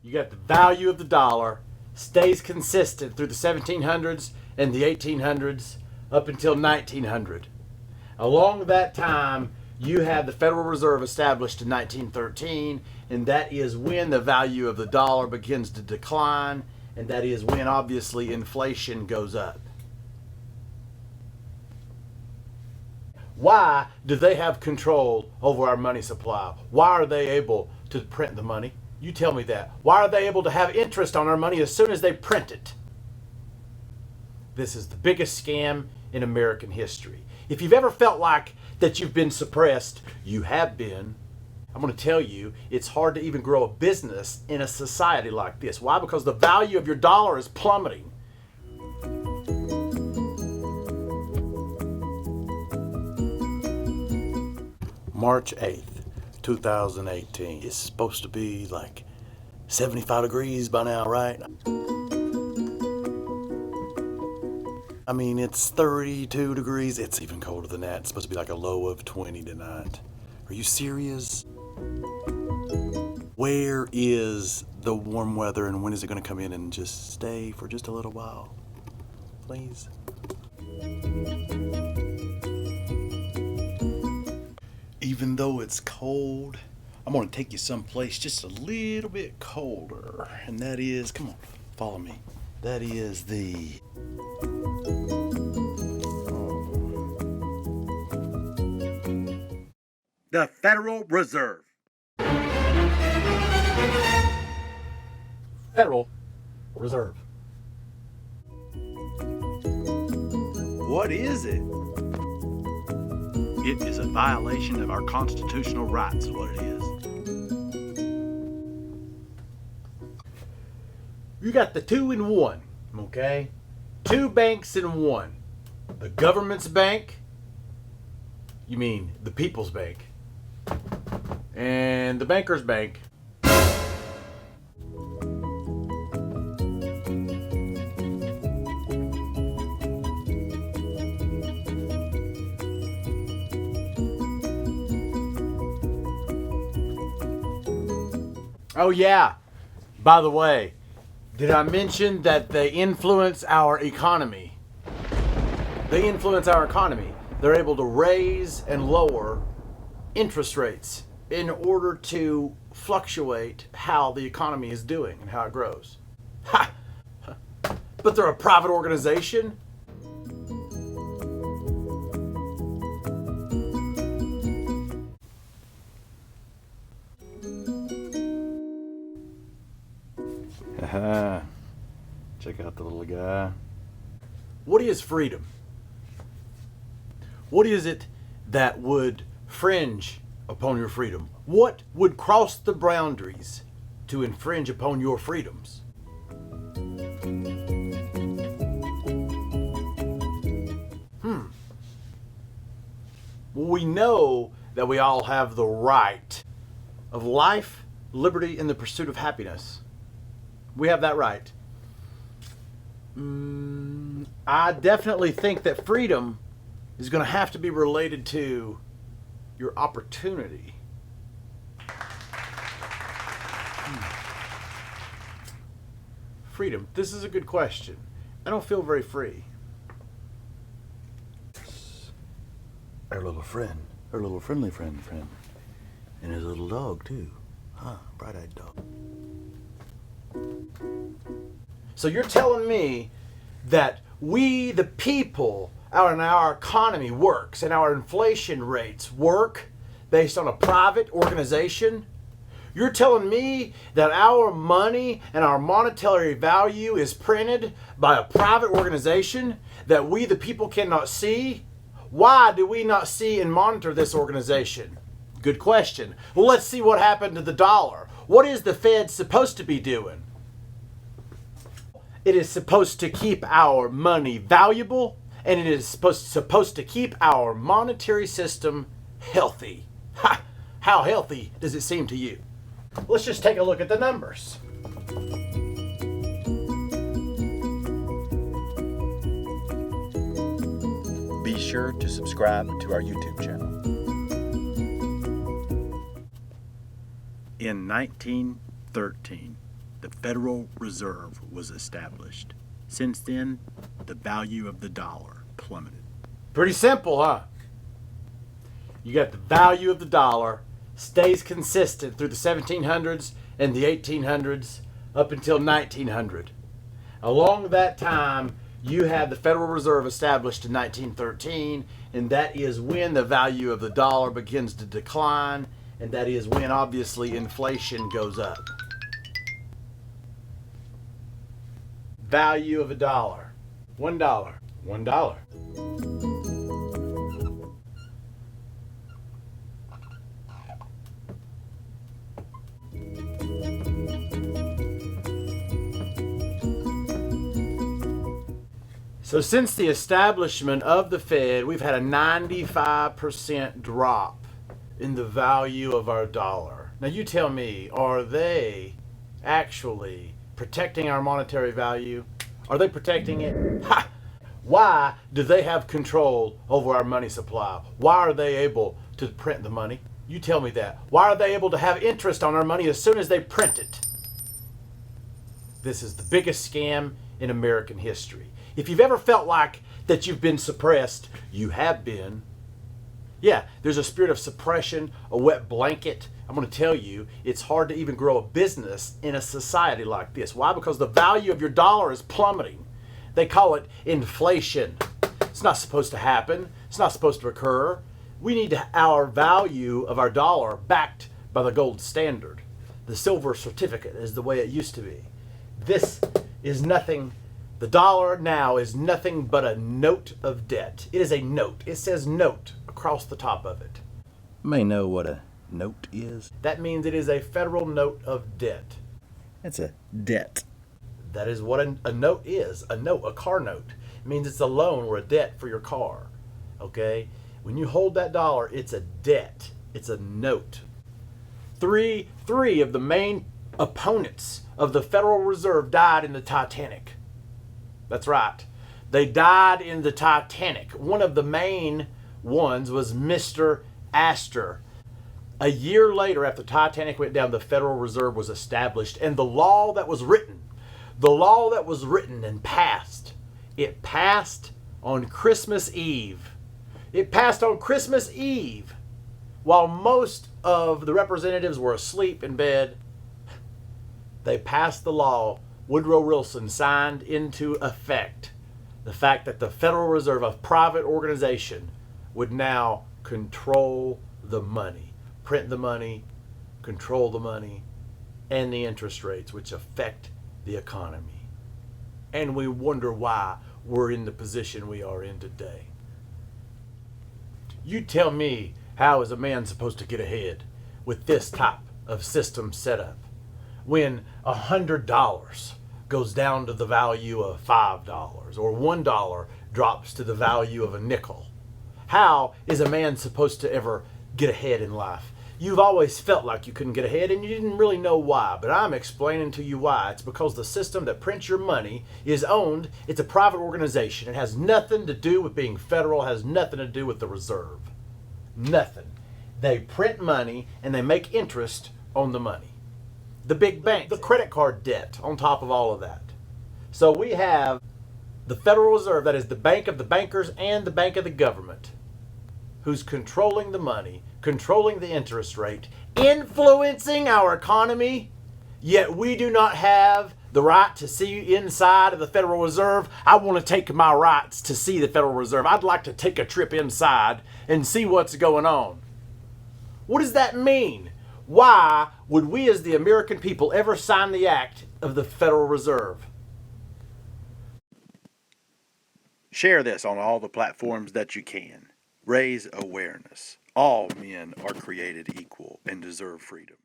You got the value of the dollar stays consistent through the 1700s and the 1800s up until 1900. Along that time, you have the Federal Reserve established in 1913, and that is when the value of the dollar begins to decline, and that is when obviously inflation goes up. Why do they have control over our money supply? Why are they able to print the money? You tell me that. Why are they able to have interest on our money as soon as they print it? This is the biggest scam in American history. If you've ever felt like that you've been suppressed, you have been. I'm going to tell you, it's hard to even grow a business in a society like this. Why? Because the value of your dollar is plummeting. March 8th, 2018. It's supposed to be like 75 degrees by now, right? I mean, it's 32 degrees. It's even colder than that. It's supposed to be like a low of 20 tonight. Are you serious? Where is the warm weather, and when is it going to come in and just stay for just a little while? Please. Even though it's cold, I'm going to take you someplace just a little bit colder. And that is, come on, follow me. That is the Federal Reserve. Federal Reserve. What is it? It is a violation of our constitutional rights, is what it is. You got the 2 in 1, okay? 2 banks in 1. The government's bank, you mean the people's bank, and the banker's bank. Oh yeah, by the way, did I mention that they influence our economy? They influence our economy. They're able to raise and lower interest rates in order to fluctuate how the economy is doing and how it grows. Ha! But they're a private organization? Check out the little guy. What is freedom? What is it that would fringe upon your freedom? What would cross the boundaries to infringe upon your freedoms? Well, we know that we all have the right of life, liberty, and the pursuit of happiness. We have that right. I definitely think that freedom is going to have to be related to your opportunity. Freedom. This is a good question. I don't feel very free. Our little friend. Our little friendly friend. And his little dog, too. Bright-eyed dog. So you're telling me that we, the people, our economy works and our inflation rates work based on a private organization? You're telling me that our money and our monetary value is printed by a private organization that we, the people, cannot see? Why do we not see and monitor this organization? Good question. Well, let's see what happened to the dollar. What is the Fed supposed to be doing? It is supposed to keep our money valuable, and it is supposed to keep our monetary system healthy. Ha! How healthy does it seem to you? Let's just take a look at the numbers. Be sure to subscribe to our YouTube channel. In 1913, the Federal Reserve was established. Since then, the value of the dollar plummeted. Pretty simple, huh? You got the value of the dollar stays consistent through the 1700s and the 1800s up until 1900. Along that time, you have the Federal Reserve established in 1913, and that is when the value of the dollar begins to decline, and that is when obviously inflation goes up. Value of a dollar. $1. $1. So since the establishment of the Fed, we've had a 95% drop in the value of our dollar. Now you tell me, are they actually protecting our monetary value? Are they protecting it? Ha! Why do they have control over our money supply? Why are they able to print the money? You tell me that. Why are they able to have interest on our money as soon as they print it? This is the biggest scam in American history. If you've ever felt like that you've been suppressed, you have been. Yeah, there's a spirit of suppression, a wet blanket. I'm going to tell you, it's hard to even grow a business in a society like this. Why? Because the value of your dollar is plummeting. They call it inflation. It's not supposed to happen. It's not supposed to occur. We need our value of our dollar backed by the gold standard. The silver certificate is the way it used to be. This is nothing. The dollar now is nothing but a note of debt. It is a note. It says note across the top of it. You may know what a note is. That means it is a federal note of debt. It's a debt. That is what a note is. A note, a car note. It means it's a loan or a debt for your car. Okay? When you hold that dollar, it's a debt. It's a note. Three of the main opponents of the Federal Reserve died in the Titanic. That's right. They died in the Titanic. One of the main ones was Mr. Astor. A year later, after Titanic went down, the Federal Reserve was established, and the law that was written and passed, it passed on Christmas Eve. It passed on Christmas Eve while most of the representatives were asleep in bed. They passed the law. Woodrow Wilson signed into effect the fact that the Federal Reserve, a private organization, would now control the money, print the money, control the money, and the interest rates, which affect the economy. And we wonder why we're in the position we are in today. You tell me, how is a man supposed to get ahead with this type of system set up when $100 goes down to the value of $5 or $1 drops to the value of a nickel? How is a man supposed to ever get ahead in life? You've always felt like you couldn't get ahead and you didn't really know why, but I'm explaining to you why. It's because the system that prints your money is owned. It's a private organization. It has nothing to do with being federal, has nothing to do with the reserve. Nothing. They print money and they make interest on the money. The big bank, the credit card debt on top of all of that. So we have the Federal Reserve, that is the bank of the bankers and the bank of the government, who's controlling the money, controlling the interest rate, influencing our economy, yet we do not have the right to see inside of the Federal Reserve. I want to take my rights to see the Federal Reserve. I'd like to take a trip inside and see what's going on. What does that mean? Why would we as the American people ever sign the act of the Federal Reserve? Share this on all the platforms that you can. Raise awareness. All men are created equal and deserve freedom.